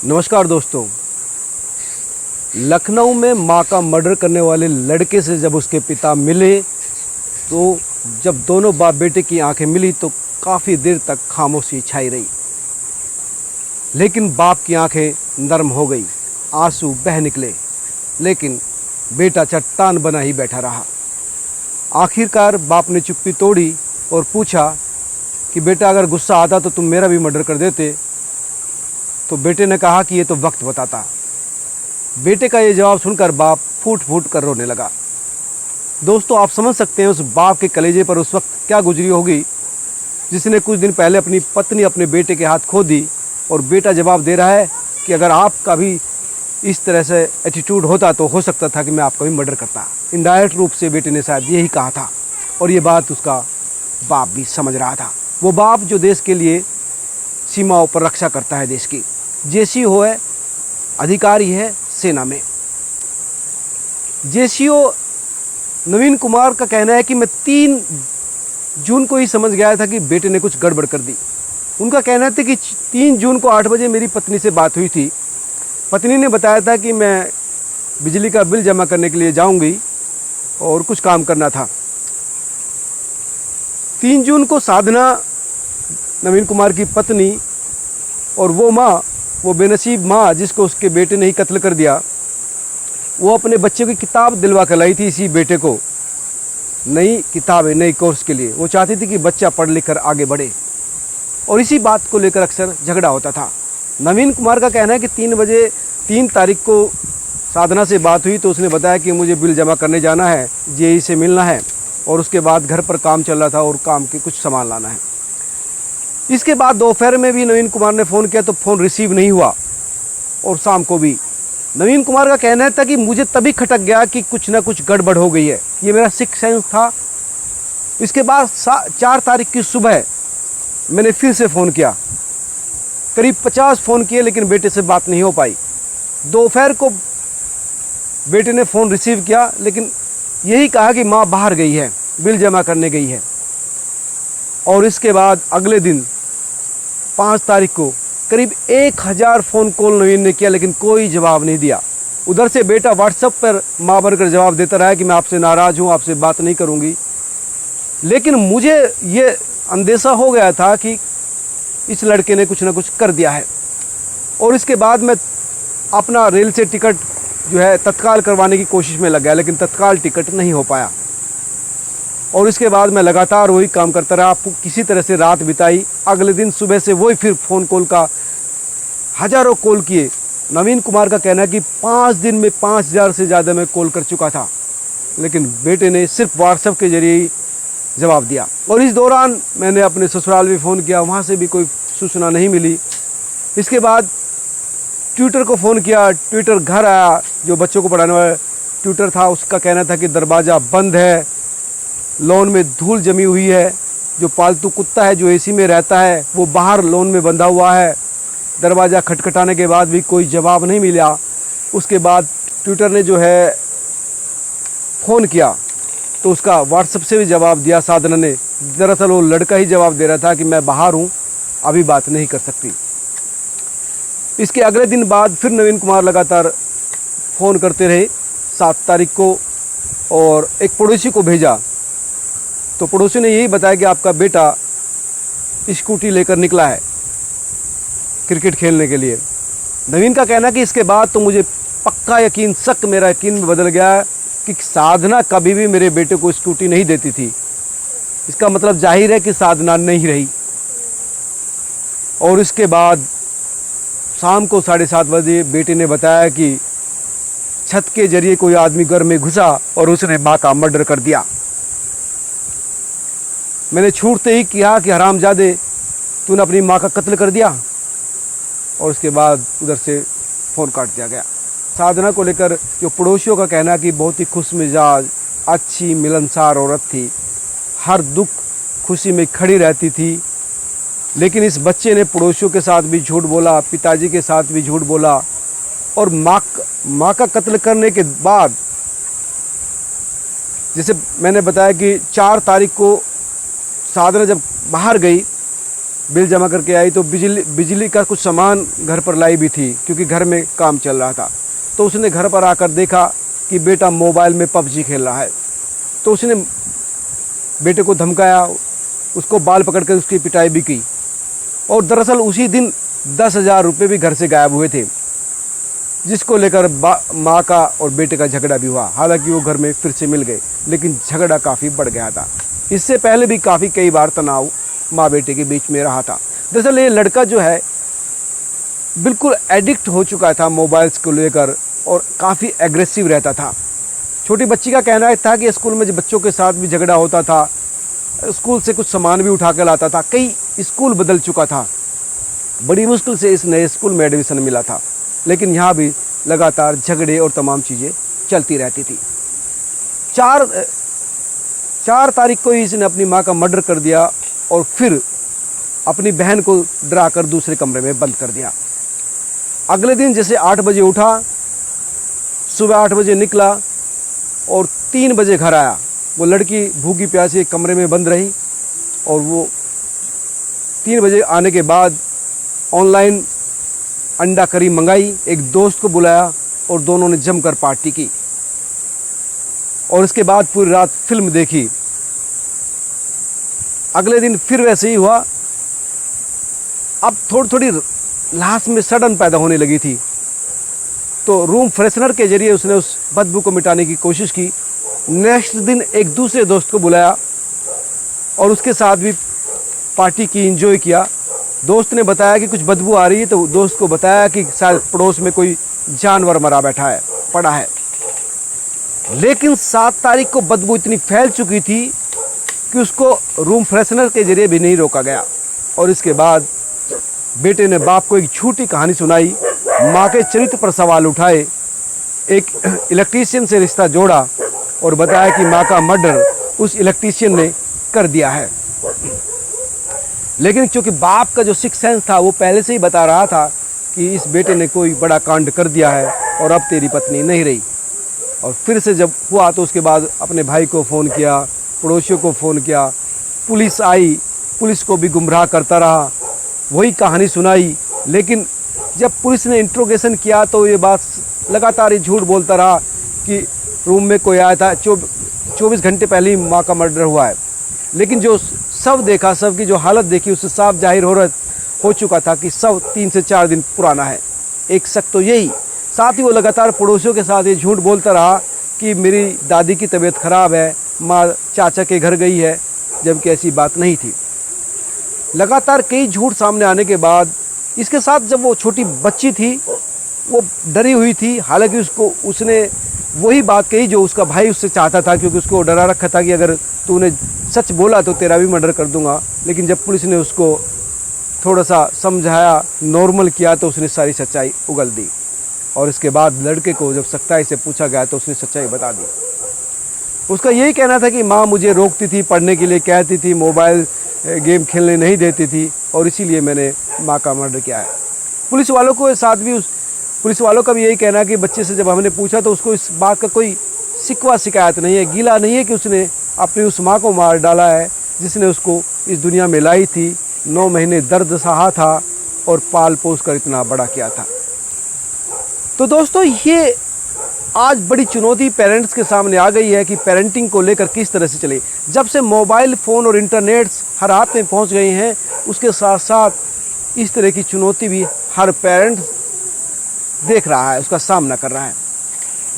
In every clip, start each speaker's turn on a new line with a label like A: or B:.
A: नमस्कार दोस्तों। लखनऊ में मां का मर्डर करने वाले लड़के से जब उसके पिता मिले तो जब दोनों बाप बेटे की आंखें मिली तो काफ़ी देर तक खामोशी छाई रही। लेकिन बाप की आंखें नरम हो गई, आंसू बह निकले, लेकिन बेटा चट्टान बना ही बैठा रहा। आखिरकार बाप ने चुप्पी तोड़ी और पूछा कि बेटा, अगर गुस्सा आता तो तुम मेरा भी मर्डर कर देते। तो बेटे ने कहा कि ये तो वक्त बताता। बेटे का ये जवाब सुनकर बाप फूट फूट कर रोने लगा। दोस्तों, आप समझ सकते हैं उस बाप के कलेजे पर उस वक्त क्या गुजरी होगी जिसने कुछ दिन पहले अपनी पत्नी अपने बेटे के हाथ खो दी, और बेटा जवाब दे रहा है कि अगर आपका भी इस तरह से एटीट्यूड होता तो हो सकता था कि मैं आपका भी मर्डर करता। इनडायरेक्ट रूप से बेटे ने शायद यही कहा था, और ये बात उसका बाप भी समझ रहा था। वो बाप जो देश के लिए सीमाओं पर रक्षा करता है, देश की, जेसी हो है, अधिकारी है सेना में। जेसीओ नवीन कुमार का कहना है कि मैं 3 जून को ही समझ गया था कि बेटे ने कुछ गड़बड़ कर दी। उनका कहना था कि 3 जून को 8 बजे मेरी पत्नी से बात हुई थी। पत्नी ने बताया था कि मैं बिजली का बिल जमा करने के लिए जाऊंगी और कुछ काम करना था। 3 जून को साधना, नवीन कुमार की पत्नी, और वो माँ, वो बेनसीब माँ जिसको उसके बेटे ने ही कत्ल कर दिया, वो अपने बच्चे की किताब दिलवा कर लाई थी इसी बेटे को, नई किताबें, नई कोर्स के लिए। वो चाहती थी कि बच्चा पढ़ लिख कर आगे बढ़े, और इसी बात को लेकर अक्सर झगड़ा होता था। नवीन कुमार का कहना है कि 3 तारीख को साधना से बात हुई तो उसने बताया कि मुझे बिल जमा करने जाना है, जेई से मिलना है, और उसके बाद घर पर काम चल रहा था और काम के कुछ सामान लाना है। इसके बाद दोपहर में भी नवीन कुमार ने फ़ोन किया तो फ़ोन रिसीव नहीं हुआ, और शाम को भी। नवीन कुमार का कहना था कि मुझे तभी खटक गया कि कुछ ना कुछ गड़बड़ हो गई है, ये मेरा सिक्स सेंस था। इसके बाद 4 तारीख की सुबह मैंने फिर से फ़ोन किया, करीब 50 फ़ोन किए, लेकिन बेटे से बात नहीं हो पाई। दोपहर को बेटे ने फ़ोन रिसीव किया, लेकिन यही कहा कि माँ बाहर गई है, बिल जमा करने गई है। और इसके बाद अगले दिन 5 तारीख को करीब 1000 फ़ोन कॉल नवीन ने किया, लेकिन कोई जवाब नहीं दिया। उधर से बेटा व्हाट्सएप पर माँ बनकर जवाब देता रहा कि मैं आपसे नाराज़ हूँ, आपसे बात नहीं करूँगी। लेकिन मुझे ये अंदेशा हो गया था कि इस लड़के ने कुछ ना कुछ कर दिया है। और इसके बाद मैं अपना रेल से टिकट जो है तत्काल करवाने की कोशिश में लग गया, लेकिन तत्काल टिकट नहीं हो पाया। और इसके बाद मैं लगातार वही काम करता रहा, किसी तरह से रात बिताई। अगले दिन सुबह से वही फिर फ़ोन कॉल का हज़ारों कॉल किए। नवीन कुमार का कहना है कि 5 दिन में 5000 से ज़्यादा मैं कॉल कर चुका था, लेकिन बेटे ने सिर्फ व्हाट्सएप के जरिए ही जवाब दिया। और इस दौरान मैंने अपने ससुराल भी फ़ोन किया, वहाँ से भी कोई सूचना नहीं मिली। इसके बाद ट्विटर को फ़ोन किया, ट्विटर घर आया, जो बच्चों को पढ़ाने वाला ट्विटर था, उसका कहना था कि दरवाज़ा बंद है, लॉन में धूल जमी हुई है, जो पालतू कुत्ता है जो एसी में रहता है वो बाहर लॉन में बंधा हुआ है। दरवाज़ा खटखटाने के बाद भी कोई जवाब नहीं मिला। उसके बाद ट्विटर ने जो है फ़ोन किया तो उसका व्हाट्सएप से भी जवाब दिया साधना ने। दरअसल वो लड़का ही जवाब दे रहा था कि मैं बाहर हूँ, अभी बात नहीं कर सकती। इसके अगले दिन बाद फिर नवीन कुमार लगातार फ़ोन करते रहे 7 तारीख को, और एक पड़ोसी को भेजा तो पड़ोसी ने यही बताया कि आपका बेटा स्कूटी लेकर निकला है क्रिकेट खेलने के लिए। नवीन का कहना कि इसके बाद तो मुझे पक्का यकीन, शक मेरा यकीन में बदल गया कि साधना कभी भी मेरे बेटे को स्कूटी नहीं देती थी। इसका मतलब जाहिर है कि साधना नहीं रही। और इसके बाद शाम को 7:30 बजे बेटे ने बताया कि छत के जरिए कोई आदमी घर में घुसा और उसने माँ का मर्डर कर दिया। मैंने छूटते ही किया कि हरामजादे, तूने अपनी माँ का कत्ल कर दिया। और उसके बाद उधर से फ़ोन काट दिया गया। साधना को लेकर जो पड़ोसियों का कहना है कि बहुत ही खुश मिजाज, अच्छी मिलनसार औरत थी, हर दुख खुशी में खड़ी रहती थी। लेकिन इस बच्चे ने पड़ोसियों के साथ भी झूठ बोला, पिताजी के साथ भी झूठ बोला, और माँ का कत्ल करने के बाद, जैसे मैंने बताया कि 4 तारीख को साधना जब बाहर गई बिल जमा करके आई तो बिजली का कुछ सामान घर पर लाई भी थी, क्योंकि घर में काम चल रहा था। तो उसने घर पर आकर देखा कि बेटा मोबाइल में पबजी खेल रहा है। तो उसने बेटे को धमकाया, उसको बाल पकड़ कर उसकी पिटाई भी की। और दरअसल उसी दिन 10,000 रुपये भी घर से गायब हुए थे, जिसको लेकर माँ का और बेटे का झगड़ा भी हुआ। हालांकि वो घर में फिर से मिल गए, लेकिन झगड़ा काफ़ी बढ़ गया था। इससे पहले भी कई बार तनाव माँ बेटे के बीच में रहा था। दरअसल ये लड़का जो है बिल्कुल एडिक्ट हो चुका था मोबाइल्स को लेकर, और काफ़ी एग्रेसिव रहता था। छोटी बच्ची का कहना था कि स्कूल में बच्चों के साथ भी झगड़ा होता था, स्कूल से कुछ सामान भी उठा कर लाता था, कई स्कूल बदल चुका था। बड़ी मुश्किल से इस नए स्कूल में एडमिशन मिला था, लेकिन यहाँ भी लगातार झगड़े और तमाम चीज़ें चलती रहती थी। 4 तारीख को ही इसने अपनी माँ का मर्डर कर दिया और फिर अपनी बहन को डरा कर दूसरे कमरे में बंद कर दिया। अगले दिन जैसे 8 बजे उठा, सुबह 8 बजे निकला और 3 बजे घर आया। वो लड़की भूखी प्यासी कमरे में बंद रही, और वो 3 बजे आने के बाद ऑनलाइन अंडा करी मंगाई, एक दोस्त को बुलाया और दोनों ने जमकर पार्टी की, और इसके बाद पूरी रात फिल्म देखी। अगले दिन फिर वैसे ही हुआ। अब थोड़ी लाश में सड़न पैदा होने लगी थी, तो रूम फ्रेशनर के जरिए उसने उस बदबू को मिटाने की कोशिश की। नेक्स्ट दिन एक दूसरे दोस्त को बुलाया और उसके साथ भी पार्टी की, एंजॉय किया। दोस्त ने बताया कि कुछ बदबू आ रही है, तो दोस्त को बताया कि शायद पड़ोस में कोई जानवर मरा बैठा है, पड़ा है। लेकिन 7 तारीख को बदबू इतनी फैल चुकी थी कि उसको रूम फ्रेशनर के जरिए भी नहीं रोका गया। और इसके बाद बेटे ने बाप को एक झूठी कहानी सुनाई, माँ के चरित्र पर सवाल उठाए, एक इलेक्ट्रीशियन से रिश्ता जोड़ा और बताया कि माँ का मर्डर उस इलेक्ट्रीशियन ने कर दिया है। लेकिन क्योंकि बाप का जो सिक्स सेंस था वो पहले से ही बता रहा था कि इस बेटे ने कोई बड़ा कांड कर दिया है और अब तेरी पत्नी नहीं रही। और फिर से जब हुआ तो उसके बाद अपने भाई को फ़ोन किया, पड़ोसियों को फ़ोन किया, पुलिस आई, पुलिस को भी गुमराह करता रहा, वही कहानी सुनाई। लेकिन जब पुलिस ने इंट्रोगेशन किया तो ये बात लगातार ही झूठ बोलता रहा कि रूम में कोई आया था, 24 घंटे पहले ही माँ का मर्डर हुआ है। लेकिन जो शव देखा, शव की जो हालत देखी, उससे साफ जाहिर हो चुका था कि शव 3 से 4 दिन पुराना है। एक शक तो यही। साथ ही वो लगातार पड़ोसियों के साथ ये झूठ बोलता रहा कि मेरी दादी की तबीयत ख़राब है, माँ चाचा के घर गई है, जबकि ऐसी बात नहीं थी। लगातार कई झूठ सामने आने के बाद इसके साथ जब वो छोटी बच्ची थी वो डरी हुई थी। हालांकि उसने वही बात कही जो उसका भाई उससे चाहता था, क्योंकि उसको डरा रखा था कि अगर तूने सच बोला तो तेरा भी मर्डर कर दूंगा। लेकिन जब पुलिस ने उसको थोड़ा सा समझाया, नॉर्मल किया, तो उसने सारी सच्चाई उगल दी। और इसके बाद लड़के को जब सख्ताई से पूछा गया तो उसने सच्चाई बता दी। उसका यही कहना था कि माँ मुझे रोकती थी, पढ़ने के लिए कहती थी, मोबाइल गेम खेलने नहीं देती थी, और इसीलिए मैंने माँ का मर्डर किया है। पुलिस वालों का भी यही कहना है कि बच्चे से जब हमने पूछा तो उसको इस बात का कोई शिकवा शिकायत नहीं है, गीला नहीं है कि उसने अपनी उस माँ को मार डाला है जिसने उसको इस दुनिया में लाई थी, 9 महीने दर्द सहा था और पाल पोस कर इतना बड़ा किया था। तो दोस्तों, ये आज बड़ी चुनौती पेरेंट्स के सामने आ गई है कि पेरेंटिंग को लेकर किस तरह से चले। जब से मोबाइल फ़ोन और इंटरनेट हर हाथ में पहुंच गए हैं, उसके साथ साथ इस तरह की चुनौती भी हर पेरेंट्स देख रहा है, उसका सामना कर रहा है।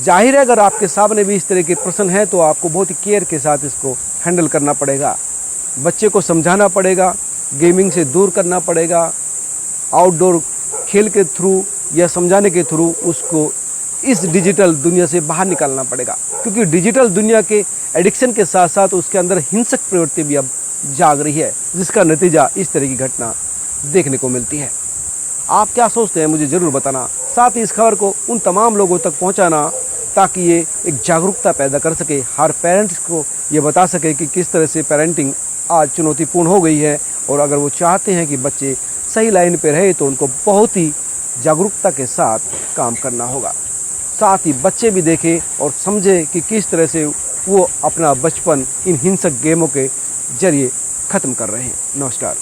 A: जाहिर है अगर आपके सामने भी इस तरह के प्रश्न हैं तो आपको बहुत ही केयर के साथ इसको हैंडल करना पड़ेगा। बच्चे को समझाना पड़ेगा, गेमिंग से दूर करना पड़ेगा, आउटडोर खेल के थ्रू या समझाने के थ्रू उसको इस डिजिटल दुनिया से बाहर निकालना पड़ेगा। क्योंकि डिजिटल दुनिया के एडिक्शन के साथ साथ उसके अंदर हिंसक प्रवृत्ति भी अब जाग रही है, जिसका नतीजा इस तरह की घटना देखने को मिलती है। आप क्या सोचते हैं मुझे ज़रूर बताना। साथ ही इस खबर को उन तमाम लोगों तक पहुंचाना ताकि ये एक जागरूकता पैदा कर सके, हर पेरेंट्स को ये बता सके कि किस तरह से पेरेंटिंग आज चुनौतीपूर्ण हो गई है। और अगर वो चाहते हैं कि बच्चे सही लाइन पे रहे तो उनको बहुत ही जागरूकता के साथ काम करना होगा। साथ ही बच्चे भी देखें और समझें कि किस तरह से वो अपना बचपन इन हिंसक गेमों के जरिए ख़त्म कर रहे हैं। नमस्कार।